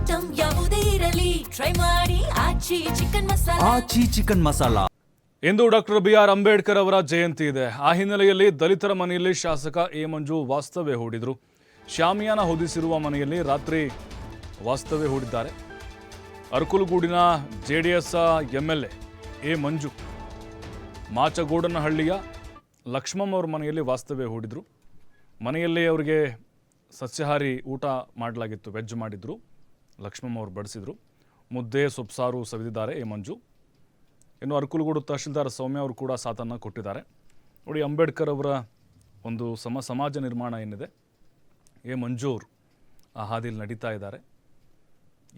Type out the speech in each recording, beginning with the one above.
Item ಯಾವುದೇ ಇರಲಿ try ಮಾಡಿ ಆಚಿ ಚಿಕನ್ ಮಸಾಲಾ. ಇಂದು ಡಾಕ್ಟರ್ BR ಅಂಬೇಡ್ಕರ್ ಅವರ ಜಯಂತಿ ಇದೆ. ಆ ಹಿನ್ನೆಲೆಯಲ್ಲಿ ದಲಿತರ ಮನೆಯಲ್ಲಿ ಶಾಸಕ ಎ ಮಂಜು ವಾಸ್ತವ್ಯ ಹೂಡಿದ್ರು. ಶಾಮಿಯಾನ ಹೊದಿಸಿರುವ ಮನೆಯಲ್ಲಿ ರಾತ್ರಿ ವಾಸ್ತವ್ಯ ಹೂಡಿದ್ದಾರೆ. ಅರಕಲಗೂಡಿನ JDS MLA ಎ ಮಂಜು ಮಾಚಗೋಡನಹಳ್ಳಿಯ ಲಕ್ಷ್ಮಮ್ಮ ಅವರ ಮನೆಯಲ್ಲಿ ವಾಸ್ತವ್ಯ ಹೂಡಿದ್ರು. ಮನೆಯಲ್ಲಿ ಅವರಿಗೆ ಸಸ್ಯಾಹಾರಿ ಊಟ ಮಾಡಲಾಗಿತ್ತು, ವೆಜ್ ಮಾಡಿದ್ರು. ಲಕ್ಷ್ಮಮ್ಮ ಅವರು ಬಡಿಸಿದ್ರು. ಮುದ್ದೆ ಸೊಪ್ಸಾರು ಸವಿದಿದ್ದಾರೆ ಎ ಮಂಜು. ಇನ್ನು ಅರಕಲಗೂಡು ತಹಶೀಲ್ದಾರ್ ಸೌಮ್ಯ ಅವರು ಕೂಡ ಸಾಥನ್ನು ಕೊಟ್ಟಿದ್ದಾರೆ. ನೋಡಿ, ಅಂಬೇಡ್ಕರ್ ಅವರ ಒಂದು ಸಮಾಜ ನಿರ್ಮಾಣ ಏನಿದೆ, ಎ ಮಂಜು ಅವರು ಆ ಹಾದಿಯಲ್ಲಿ ನಡೀತಾ ಇದ್ದಾರೆ.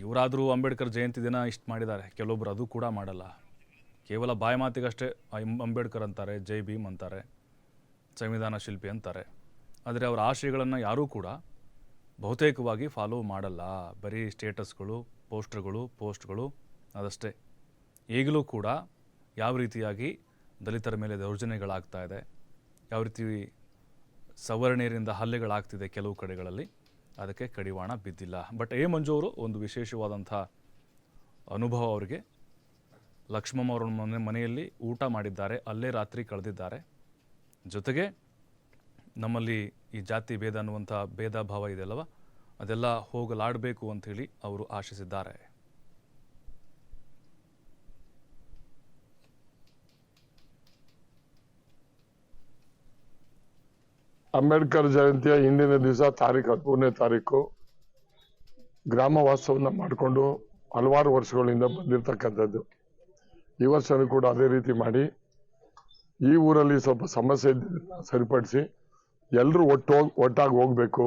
ಇವರಾದರೂ ಅಂಬೇಡ್ಕರ್ ಜಯಂತಿ ದಿನ ಇಷ್ಟು ಮಾಡಿದ್ದಾರೆ, ಕೆಲವೊಬ್ಬರು ಅದು ಕೂಡ ಮಾಡಲ್ಲ. ಕೇವಲ ಬಾಯಿ ಮಾತಿಗಷ್ಟೇ ಅಂಬೇಡ್ಕರ್ ಅಂತಾರೆ, ಜೈ ಭೀಮ್ ಅಂತಾರೆ, ಸಂವಿಧಾನ ಶಿಲ್ಪಿ ಅಂತಾರೆ. ಆದರೆ ಅವರ ಆಶಯಗಳನ್ನು ಯಾರೂ ಕೂಡ ಬಹುತೇಕವಾಗಿ ಫಾಲೋ ಮಾಡಲ್ಲ. ಬರೀ ಸ್ಟೇಟಸ್ಗಳು, ಪೋಸ್ಟ್ಗಳು ಅದಷ್ಟೇ. ಈಗಲೂ ಕೂಡ ಯಾವ ರೀತಿಯಾಗಿ ದಲಿತರ ಮೇಲೆ ದೌರ್ಜನ್ಯಗಳಾಗ್ತಾ ಇದೆ, ಯಾವ ರೀತಿ ಸವರ್ಣೀಯರಿಂದ ಹಲ್ಲೆಗಳಾಗ್ತಿದೆ ಕೆಲವು ಕಡೆಗಳಲ್ಲಿ, ಅದಕ್ಕೆ ಕಡಿವಾಣ ಬಿದ್ದಿಲ್ಲ. ಬಟ್ ಎ ಮಂಜು ಅವರು ಒಂದು ವಿಶೇಷವಾದಂಥ ಅನುಭವ ಅವರಿಗೆ. ಲಕ್ಷ್ಮಮ್ಮ ಅವರ ಮನೆಯಲ್ಲಿ ಊಟ ಮಾಡಿದ್ದಾರೆ, ಅಲ್ಲೇ ರಾತ್ರಿ ಕಳೆದಿದ್ದಾರೆ. ಜೊತೆಗೆ ನಮ್ಮಲ್ಲಿ ಈ ಜಾತಿ ಭೇದ ಅನ್ನುವಂಥ ಭೇದ ಭಾವ ಇದೆಯಲ್ಲವ, ಅದೆಲ್ಲ ಹೋಗಲಾಡಬೇಕು ಅಂಥೇಳಿ ಅವರು ಆಶಿಸಿದ್ದಾರೆ. ಅಂಬೇಡ್ಕರ್ ಜಯಂತಿಯ ಹಿಂದಿನ ದಿವಸ 13ನೇ ತಾರೀಕು ಗ್ರಾಮ ವಾಸ್ತವನ್ನ ಮಾಡಿಕೊಂಡು ಹಲವಾರು ವರ್ಷಗಳಿಂದ ಬಂದಿರತಕ್ಕಂಥದ್ದು. ಈ ವರ್ಷನೂ ಕೂಡ ಅದೇ ರೀತಿ ಮಾಡಿ ಈ ಊರಲ್ಲಿ ಸ್ವಲ್ಪ ಸಮಸ್ಯೆ ಸರಿಪಡಿಸಿ ಎಲ್ಲರೂ ಒಟ್ಟಾಗಿ ಹೋಗ್ಬೇಕು,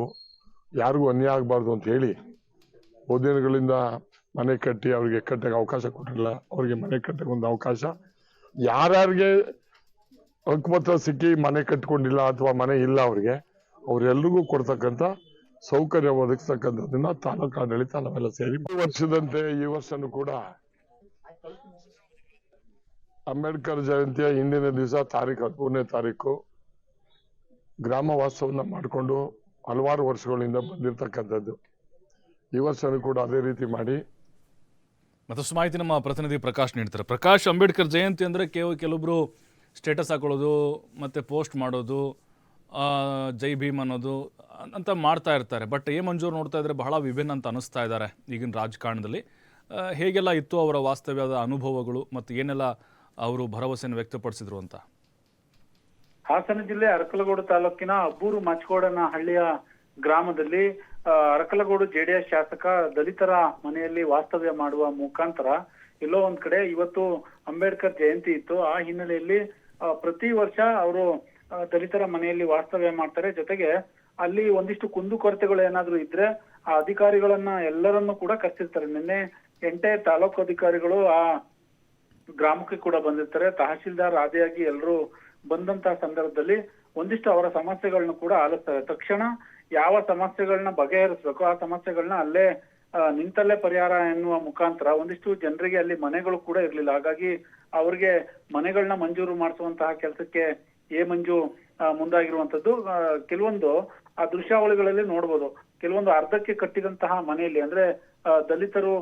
ಯಾರಿಗೂ ಅನ್ಯಾಯ ಆಗಬಾರ್ದು ಅಂತ ಹೇಳಿ ಬಹುದಿನಗಳಿಂದ ಮನೆ ಕಟ್ಟಿ ಅವ್ರಿಗೆ ಕಟ್ಟಕ್ಕೆ ಅವಕಾಶ ಕೊಟ್ಟಿಲ್ಲ. ಅವ್ರಿಗೆ ಮನೆ ಕಟ್ಟಕ್ಕೆ ಒಂದು ಅವಕಾಶ, ಯಾರ್ಯಾರಿಗೆ ಹಕ್ಕುಪತ್ರ ಸಿಕ್ಕಿ ಮನೆ ಕಟ್ಕೊಂಡಿಲ್ಲ ಅಥವಾ ಮನೆ ಇಲ್ಲ ಅವ್ರೆಲ್ರಿಗೂ ಕೊಡ್ತಕ್ಕಂಥ ಸೌಕರ್ಯ ಒದಗಿಸ್ತಕ್ಕಂಥದ್ದನ್ನ ತಾಲೂಕು ಆಡಳಿತ ನಾವೆಲ್ಲ ಸೇರಿ ವರ್ಷದಂತೆ ಈ ವರ್ಷನೂ ಕೂಡ ಅಂಬೇಡ್ಕರ್ ಜಯಂತಿಯ ಹಿಂದಿನ ದಿವಸ 13ನೇ ತಾರೀಕು ಗ್ರಾಮ ವಾಸ್ತವನ್ನ ಮಾಡಿಕೊಂಡು ಹಲವಾರು ವರ್ಷಗಳಿಂದ ಬಂದಿರತಕ್ಕಂಥದ್ದು. ಈ ವರ್ಷನೂ ಕೂಡ ಅದೇ ರೀತಿ ಮಾಡಿ ಮತ್ತಷ್ಟು ಮಾಹಿತಿ ನಮ್ಮ ಪ್ರತಿನಿಧಿ ಪ್ರಕಾಶ್ ನೀಡ್ತಾರೆ. ಪ್ರಕಾಶ್, ಅಂಬೇಡ್ಕರ್ ಜಯಂತಿ ಅಂದರೆ ಕೆಲವೊಬ್ಬರು ಸ್ಟೇಟಸ್ ಹಾಕೊಳ್ಳೋದು ಮತ್ತು ಪೋಸ್ಟ್ ಮಾಡೋದು, ಜೈ ಭೀಮ್ ಅನ್ನೋದು ಅಂತ ಮಾಡ್ತಾ ಇರ್ತಾರೆ. ಬಟ್ ಎ ಮಂಜೂರು ನೋಡ್ತಾ ಇದ್ರೆ ಬಹಳ ವಿಭಿನ್ನ ಅಂತ ಅನಿಸ್ತಾ ಇದ್ದಾರೆ ಈಗಿನ ರಾಜಕಾರಣದಲ್ಲಿ. ಹೇಗೆಲ್ಲ ಇತ್ತು ಅವರ ವಾಸ್ತವ್ಯದ ಅನುಭವಗಳು ಮತ್ತು ಏನೆಲ್ಲ ಅವರು ಭರವಸೆಯನ್ನು ವ್ಯಕ್ತಪಡಿಸಿದ್ರು ಅಂತ? ಹಾಸನ ಜಿಲ್ಲೆ ಅರಕಲಗೂಡು ತಾಲೂಕಿನ ಅಬ್ಬೂರು ಮಾಚಗೋಡನಹಳ್ಳಿಯ ಗ್ರಾಮದಲ್ಲಿ ಅರಕಲಗೂಡು JDS ಶಾಸಕ ದಲಿತರ ಮನೆಯಲ್ಲಿ ವಾಸ್ತವ್ಯ ಮಾಡುವ ಮುಖಾಂತರ ಎಲ್ಲೋ ಒಂದ್ ಕಡೆ ಇವತ್ತು ಅಂಬೇಡ್ಕರ್ ಜಯಂತಿ ಇತ್ತು. ಆ ಹಿನ್ನೆಲೆಯಲ್ಲಿ ಪ್ರತಿ ವರ್ಷ ಅವರು ದಲಿತರ ಮನೆಯಲ್ಲಿ ವಾಸ್ತವ್ಯ ಮಾಡ್ತಾರೆ. ಜೊತೆಗೆ ಅಲ್ಲಿ ಒಂದಿಷ್ಟು ಕುಂದುಕೊರತೆಗಳು ಏನಾದ್ರು ಇದ್ರೆ ಆ ಅಧಿಕಾರಿಗಳನ್ನ ಎಲ್ಲರನ್ನು ಕೂಡ ಕರೆಸಿರ್ತಾರೆ. ನಿನ್ನೆ 8 ತಾಲೂಕು ಅಧಿಕಾರಿಗಳು ಆ ಗ್ರಾಮಕ್ಕೆ ಕೂಡ ಬಂದಿರ್ತಾರೆ. ತಹಶೀಲ್ದಾರ್ ಆದಿಯಾಗಿ ಎಲ್ಲರೂ ಬಂದಂತಹ ಸಂದರ್ಭದಲ್ಲಿ ಒಂದಿಷ್ಟು ಅವರ ಸಮಸ್ಯೆಗಳನ್ನ ಕೂಡ ಆಲಿಸ್ತಾರೆ. ತಕ್ಷಣ ಯಾವ ಸಮಸ್ಯೆಗಳನ್ನ ಬಗೆಹರಿಸ್ಬೇಕು ಆ ಸಮಸ್ಯೆಗಳನ್ನ ಅಲ್ಲೇ ನಿಂತಲ್ಲೇ ಪರಿಹಾರ ಎನ್ನುವ ಮುಖಾಂತರ ಒಂದಿಷ್ಟು ಜನರಿಗೆ ಅಲ್ಲಿ ಮನೆಗಳು ಕೂಡ ಇರ್ಲಿಲ್ಲ. ಹಾಗಾಗಿ ಅವ್ರಿಗೆ ಮನೆಗಳನ್ನ ಮಂಜೂರು ಮಾಡಿಸುವಂತಹ ಕೆಲಸಕ್ಕೆ ಎ ಮಂಜು ಮುಂದಾಗಿರುವಂತದ್ದು. ಕೆಲವೊಂದು ಆ ದೃಶ್ಯಾವಳಿಗಳಲ್ಲಿ ನೋಡ್ಬೋದು. ಕೆಲವೊಂದು ಅರ್ಧಕ್ಕೆ ಕಟ್ಟಿದಂತಹ ಮನೆಯಲ್ಲಿ, ಅಂದ್ರೆ ದಲಿತರು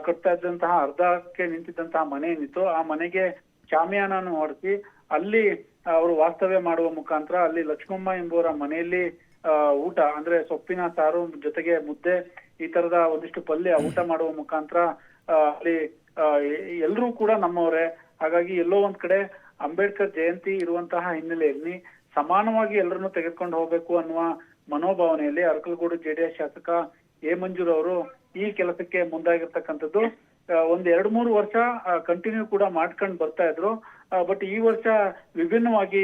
ಕಟ್ತಾ ಇದ್ದಂತಹ ಅರ್ಧಕ್ಕೆ ನಿಂತಿದ್ದಂತಹ ಮನೆ ಏನಿತ್ತು, ಆ ಮನೆಗೆ ಶಾಮಿಯಾನನ್ನು ಹೊಡೆಸಿ ಅಲ್ಲಿ ಅವರು ವಾಸ್ತವ್ಯ ಮಾಡುವ ಮುಖಾಂತರ ಅಲ್ಲಿ ಲಕ್ಷ್ಮಮ್ಮ ಎಂಬುವರ ಮನೆಯಲ್ಲಿ ಊಟ, ಅಂದ್ರೆ ಸೊಪ್ಪಿನ ಸಾರು ಜೊತೆಗೆ ಮುದ್ದೆ, ಈ ತರದ ಒಂದಿಷ್ಟು ಪಲ್ಯ ಊಟ ಮಾಡುವ ಮುಖಾಂತರ ಅಲ್ಲಿ ಎಲ್ರೂ ಕೂಡ ನಮ್ಮವರೇ. ಹಾಗಾಗಿ ಎಲ್ಲೋ ಒಂದ್ ಕಡೆ ಅಂಬೇಡ್ಕರ್ ಜಯಂತಿ ಇರುವಂತಹ ಹಿನ್ನೆಲೆಯಲ್ಲಿ ಸಮಾನವಾಗಿ ಎಲ್ಲರನ್ನು ತೆಗೆದುಕೊಂಡು ಹೋಗ್ಬೇಕು ಅನ್ನುವ ಮನೋಭಾವನೆಯಲ್ಲಿ ಅರಕಲಗೂಡು JDS ಶಾಸಕ ಎ ಮಂಜೂರ್ ಅವರು ಈ ಕೆಲಸಕ್ಕೆ ಮುಂದಾಗಿರ್ತಕ್ಕಂಥದ್ದು. ಒಂದ್ 2-3 ವರ್ಷ ಕಂಟಿನ್ಯೂ ಕೂಡ ಮಾಡ್ಕೊಂಡು ಬರ್ತಾ ಇದ್ರು. ಬಟ್ ಈ ವರ್ಷ ವಿಭಿನ್ನವಾಗಿ